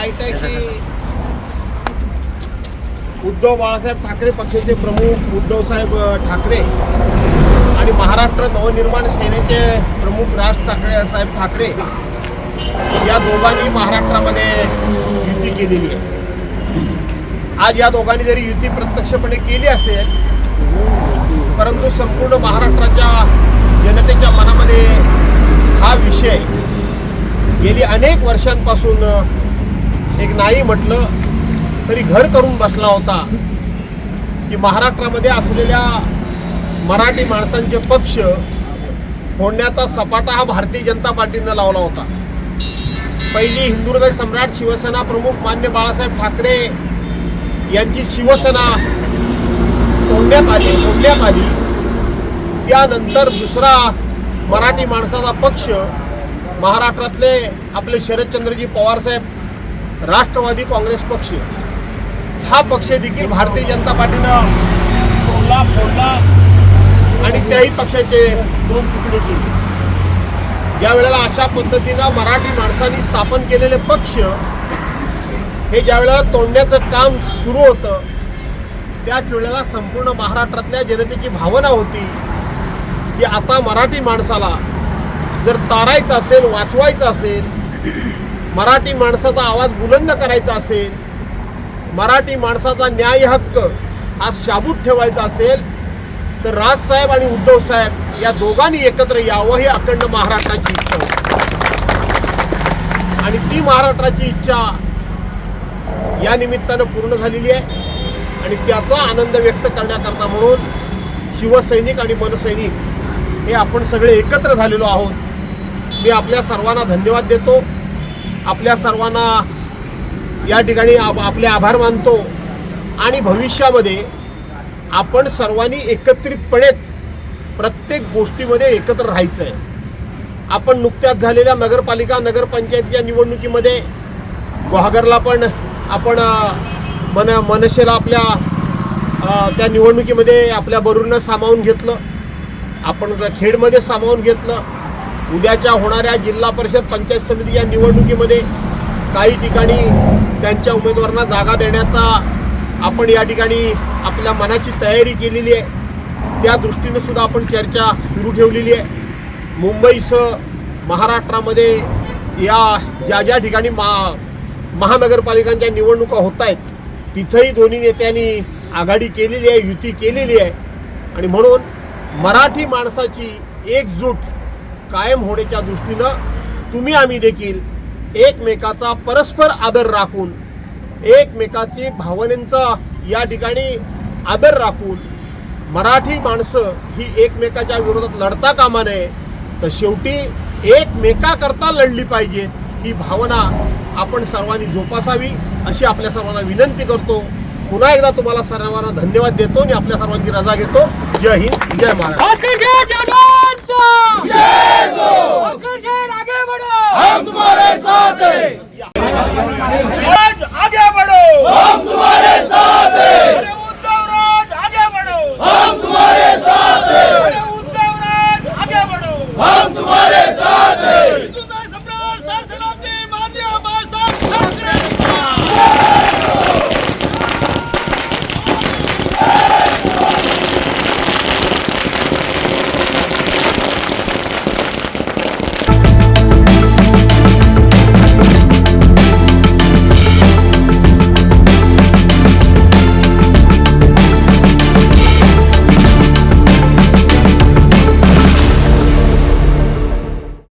माहित आहे की उद्धव बाळासाहेब ठाकरे पक्षाचे प्रमुख उद्धवसाहेब ठाकरे आणि महाराष्ट्र नवनिर्माण सेनेचे प्रमुख राज ठाकरे साहेब ठाकरे या दोघांनी महाराष्ट्रामध्ये युती केलेली आहे। आज या दोघांनी जरी युती प्रत्यक्षपणे केली असेल, परंतु संपूर्ण महाराष्ट्राच्या जनतेच्या मनामध्ये हा विषय गेली अनेक वर्षांपासून एक नाही म्हटलं तरी घर करून बसला होता की महाराष्ट्रामध्ये असलेल्या मराठी माणसांचे पक्ष फोडण्याचा सपाटा हा भारतीय जनता पार्टीनं लावला होता। पहिली हिंदुहृदय सम्राट शिवसेना प्रमुख मान्य बाळासाहेब ठाकरे यांची शिवसेना फोडण्यात आली। त्यानंतर दुसरा मराठी माणसाचा पक्ष महाराष्ट्रातले आपले शरदचंद्रजी पवार साहेब राष्ट्रवादी काँग्रेस पक्ष, हा पक्ष देखील भारतीय जनता पार्टीनं फोडला आणि त्याही पक्षाचे दोन तुकडे केले। ज्या वेळेला अशा पद्धतीनं मराठी माणसांनी स्थापन केलेले पक्ष हे ज्या वेळेला तोडण्याचं काम सुरू होतं, त्याच वेळेला संपूर्ण महाराष्ट्रातल्या जनतेची भावना होती की आता मराठी माणसाला जर तारायचं असेल, वाचवायचं असेल, मराठी माणसाचा आवाज बुलंद करायचा असेल, मराठी माणसाचा न्याय हक्क हा शाबूत ठेवायचा असेल, तर राजसाहेब आणि उद्धव साहेब या दोघांनी एकत्र यावं ही अखंड महाराष्ट्राची इच्छा होती। आणि ती महाराष्ट्राची इच्छा या निमित्तानं पूर्ण झालेली आहे आणि त्याचा आनंद व्यक्त करण्याकरता म्हणून शिवसैनिक आणि मनसैनिक हे आपण सगळे एकत्र झालेलो आहोत। मी आपल्या सर्वांना धन्यवाद देतो, आपल्या सर्वांना या ठिकाणी आपले आभार मानतो आणि भविष्यामध्ये आपण सर्वांनी एकत्रितपणेच प्रत्येक गोष्टीमध्ये एकत्र राहायचं आहे। आपण नुकत्याच झालेल्या नगरपालिका नगरपंचायतीच्या निवडणुकीमध्ये गुहागरला पण आपण मनसेला आपल्या त्या निवडणुकीमध्ये आपल्या बरोबरनं सामावून घेतलं, आपण खेडमध्ये सामावून घेतलं। उद्याच्या होणाऱ्या जिल्हा परिषद पंचायत समितीच्या निवडणुकीमध्ये काही ठिकाणी त्यांच्या उमेदवारांना जागा देण्याचा आपण या ठिकाणी आपल्या मनाची तयारी केलेली आहे। त्या दृष्टीने सुद्धा आपण चर्चा सुरू ठेवलेली आहे। मुंबईसह महाराष्ट्रामध्ये या ज्या ठिकाणी महानगरपालिकांच्या निवडणुका होत आहेत, तिथंही दोन्ही नेत्यांनी आघाडी केलेली आहे, युती केलेली आहे आणि म्हणून मराठी माणसाची एकजूट कायम होण्याच्या दृष्टीनं तुम्ही आम्ही देखील एकमेकाचा परस्पर आदर राखून, एकमेकाची भावनेचा या ठिकाणी आदर राखून मराठी माणसं ही एकमेकाच्या विरोधात लढता कामा नये, तर शेवटी एकमेकाकरता लढली पाहिजेत ही भावना आपण सर्वांनी जोपासावी अशी आपल्या सर्वांना विनंती करतो। पुन्हा एकदा तुम्हाला सर्वांना धन्यवाद देतो आणि आपल्या सर्वांची रजा घेतो। जय हिंद, जय महाराष्ट्र। हम तुम्हारे साथ हैं। आज आगे बढ़ो।